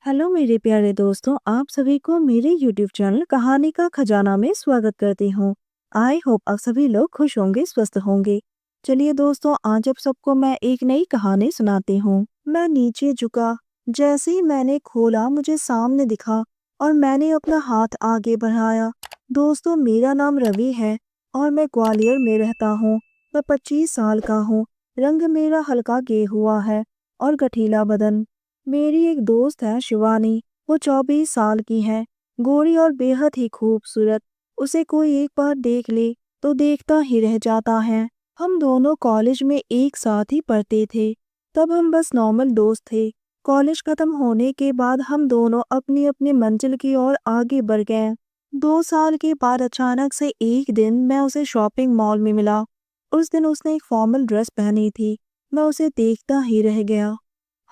Hello मेरे प्यारे दोस्तों, आप सभी को मेरे यूट्यूब चैनल कहानी का खजाना में स्वागत करती हूँ। आई होप आप सभी लोग खुश होंगे, स्वस्थ होंगे। चलिए दोस्तों, आज आप सबको मैं एक नई कहानी सुनाती हूँ। मैं नीचे झुका। जैसे ही मैंने खोला, मुझे सामने दिखा और मैंने अपना हाथ आगे बढ़ाया। दोस्तों, मेरा नाम रवि है और मैं ग्वालियर में रहता हूँ। मैं 25 साल का हूँ। रंग मेरा हल्का गेहुआ है और गठीला बदन। मेरी एक दोस्त है शिवानी। वो 24 साल की है, गोरी और बेहद ही खूबसूरत। उसे कोई एक बार देख ले तो देखता ही रह जाता है। हम दोनों कॉलेज में एक साथ ही पढ़ते थे। तब हम बस नॉर्मल दोस्त थे। कॉलेज खत्म होने के बाद हम दोनों अपनी अपनी मंजिल की ओर आगे बढ़ गए। 2 साल के बाद अचानक से एक दिन मैं उसे शॉपिंग मॉल में मिला। उस दिन उसने एक फॉर्मल ड्रेस पहनी थी। मैं उसे देखता ही रह गया।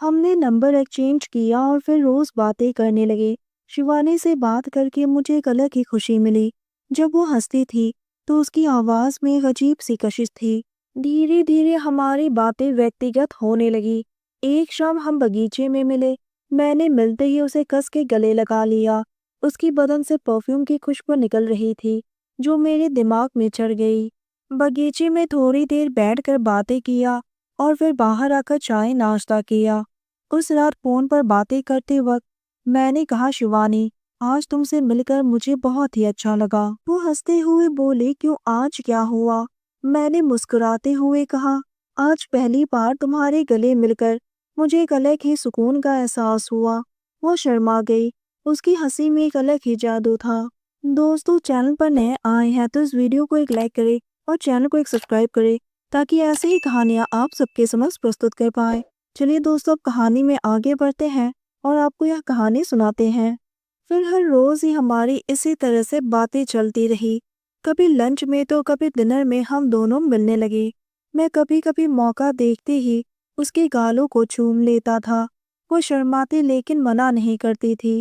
हमने नंबर एक्सचेंज किया और फिर रोज बातें करने लगे। शिवानी से बात करके मुझे एक अलग ही खुशी मिली। जब वो हंसती थी तो उसकी आवाज में एक अजीब सी कशिश थी। धीरे धीरे हमारी बातें व्यक्तिगत होने लगी। एक शाम हम बगीचे में मिले। मैंने मिलते ही उसे कस के गले लगा लिया। उसकी बदन से परफ्यूम की खुशबू निकल रही थी जो मेरे दिमाग में चढ़ गई। बगीचे में थोड़ी देर बैठकर बातें किया और फिर बाहर आकर चाय नाश्ता किया। उस रात फोन पर बातें करते वक्त मैंने कहा, शिवानी, आज तुमसे मिलकर मुझे बहुत ही अच्छा लगा। वो हंसते हुए बोले, क्यों, आज क्या हुआ? मैंने मुस्कुराते हुए कहा, आज पहली बार तुम्हारे गले मिलकर मुझे एक अलग ही सुकून का एहसास हुआ। वो शर्मा गई। उसकी हंसी में एक अलग ही जादू था। दोस्तों, चैनल पर नए आए हैं तो इस वीडियो को एक लाइक करें और चैनल को एक सब्सक्राइब करें ताकि ऐसे ही कहानियाँ आप सबके समक्ष प्रस्तुत कर पाए। चलिए दोस्तों, अब कहानी में आगे बढ़ते हैं और आपको यह कहानी सुनाते हैं। फिर हर रोज ही हमारी इसी तरह से बातें चलती रही। कभी लंच में तो कभी डिनर में हम दोनों मिलने लगे। मैं कभी कभी मौका देखते ही उसके गालों को चूम लेता था। वो शर्माती लेकिन मना नहीं करती थी।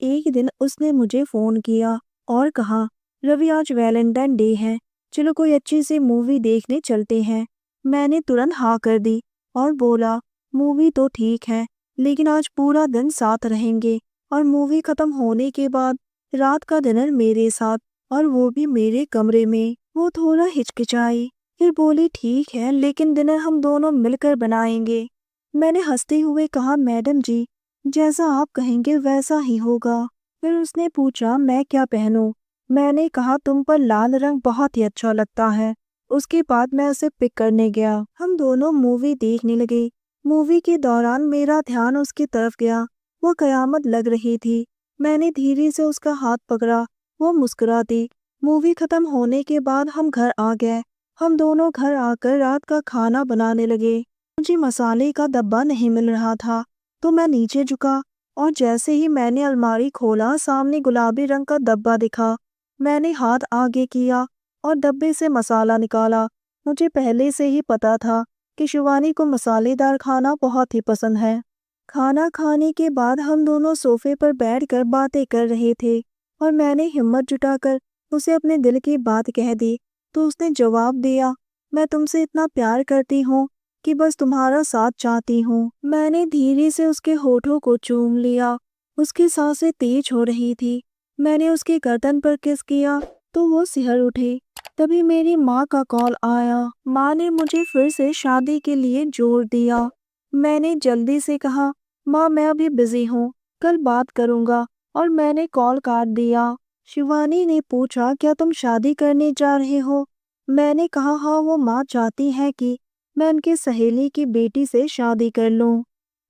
एक दिन उसने मुझे फोन किया और कहा, रवि, आज वैलेंटाइन डे है, चलो कोई अच्छी सी मूवी देखने चलते हैं। मैंने तुरंत हाँ कर दी और बोला, मूवी तो ठीक है, लेकिन आज पूरा दिन साथ रहेंगे और मूवी खत्म होने के बाद रात का डिनर मेरे साथ, और वो भी मेरे कमरे में। वो थोड़ा हिचकिचाई, फिर बोली, ठीक है, लेकिन डिनर हम दोनों मिलकर बनाएंगे। मैंने हंसते हुए कहा, मैडम जी, जैसा आप कहेंगे वैसा ही होगा। फिर उसने पूछा, मैं क्या पहनूं? मैंने कहा, तुम पर लाल रंग बहुत ही अच्छा लगता है। उसके बाद मैं उसे पिक करने गया। हम दोनों मूवी देखने लगे। मूवी के दौरान मेरा ध्यान उसकी तरफ गया। वो कयामत लग रही थी। मैंने धीरे से उसका हाथ पकड़ा। वो मुस्कुरा दी। मूवी खत्म होने के बाद हम घर आ गए। हम दोनों घर आकर रात का खाना बनाने लगे। मुझे मसाले का डब्बा नहीं मिल रहा था तो मैं नीचे झुका और जैसे ही मैंने अलमारी खोला, सामने गुलाबी रंग का डब्बा दिखा। मैंने हाथ आगे किया और डब्बे से मसाला निकाला। मुझे पहले से ही पता था कि शिवानी को मसालेदार खाना बहुत ही पसंद है। खाना खाने के बाद हम दोनों सोफे पर बैठकर बातें कर रहे थे और मैंने हिम्मत जुटाकर उसे अपने दिल की बात कह दी तो उसने जवाब दिया, मैं तुमसे इतना प्यार करती हूँ कि बस तुम्हारा साथ चाहती हूँ। मैंने धीरे से उसके होठों को चूम लिया। उसकी सांसें तेज हो रही थी। मैंने उसके गर्दन पर किस किया तो वो सिहर उठी। तभी मेरी माँ का कॉल आया। माँ ने मुझे फिर से शादी के लिए जोर दिया। मैंने जल्दी से कहा, माँ, मैं अभी बिजी हूँ, कल बात करूँगा, और मैंने कॉल काट दिया। शिवानी ने पूछा, क्या तुम शादी करने जा रहे हो? मैंने कहा, हाँ, वो माँ चाहती है कि मैं उनकी सहेली की बेटी से शादी कर लूँ।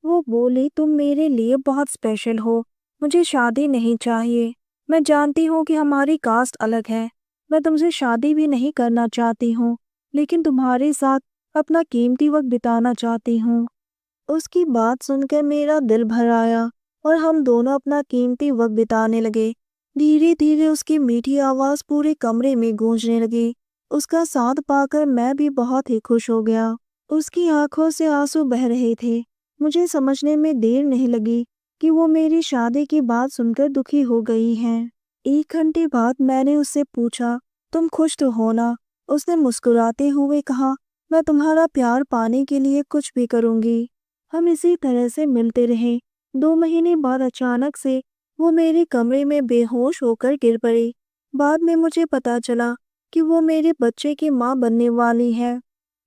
वो बोली, तुम मेरे लिए बहुत स्पेशल हो, मुझे शादी नहीं चाहिए। मैं जानती हूँ कि हमारी कास्ट अलग है। मैं तुमसे शादी भी नहीं करना चाहती हूँ, लेकिन तुम्हारे साथ अपना कीमती वक्त बिताना चाहती हूँ। उसकी बात सुनकर मेरा दिल भर आया और हम दोनों अपना कीमती वक्त बिताने लगे। धीरे धीरे उसकी मीठी आवाज़ पूरे कमरे में गूंजने लगी। उसका साथ पाकर मैं भी बहुत ही खुश हो गया। उसकी आंखों से आंसू बह रहे थे। मुझे समझने में देर नहीं लगी कि वो मेरी शादी की बात सुनकर दुखी हो गई हैं। 1 घंटे बाद मैंने उससे पूछा, तुम खुश तो हो ना? उसने मुस्कुराते हुए कहा, मैं तुम्हारा प्यार पाने के लिए कुछ भी करूँगी। हम इसी तरह से मिलते रहे 2 महीने बाद अचानक से वो मेरे कमरे में बेहोश होकर गिर पड़ी। बाद में मुझे पता चला कि वो मेरे बच्चे की माँ बनने वाली है।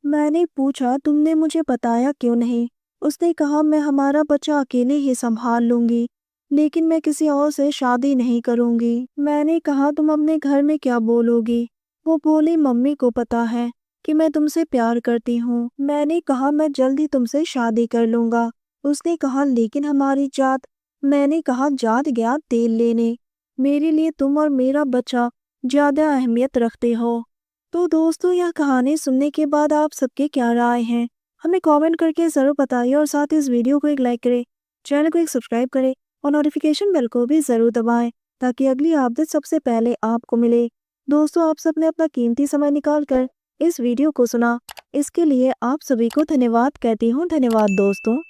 मैंने पूछा, तुमने मुझे बताया क्यों नहीं? उसने कहा, मैं हमारा बच्चा अकेले ही संभाल लूंगी, लेकिन मैं किसी और से शादी नहीं करूंगी। मैंने कहा, तुम अपने घर में क्या बोलोगी? वो बोली, मम्मी को पता है कि मैं तुमसे प्यार करती हूँ। मैंने कहा, मैं जल्दी तुमसे शादी कर लूंगा। उसने कहा, लेकिन हमारी जात। मैंने कहा, जात गया तेल लेने। मेरे लिए तुम और मेरा बच्चा ज्यादा अहमियत रखते हो। तो दोस्तों, यह कहानी सुनने के बाद आप सबके क्या राय हैं? हमें कमेंट करके ज़रूर बताइए और साथ ही इस वीडियो को एक लाइक करें, चैनल को एक सब्सक्राइब करें और नोटिफिकेशन बेल को भी ज़रूर दबाएं ताकि अगली अपडेट सबसे पहले आपको मिले। दोस्तों, आप सबने अपना कीमती समय निकाल कर इस वीडियो को सुना, इसके लिए आप सभी को धन्यवाद कहती हूँ। धन्यवाद दोस्तों।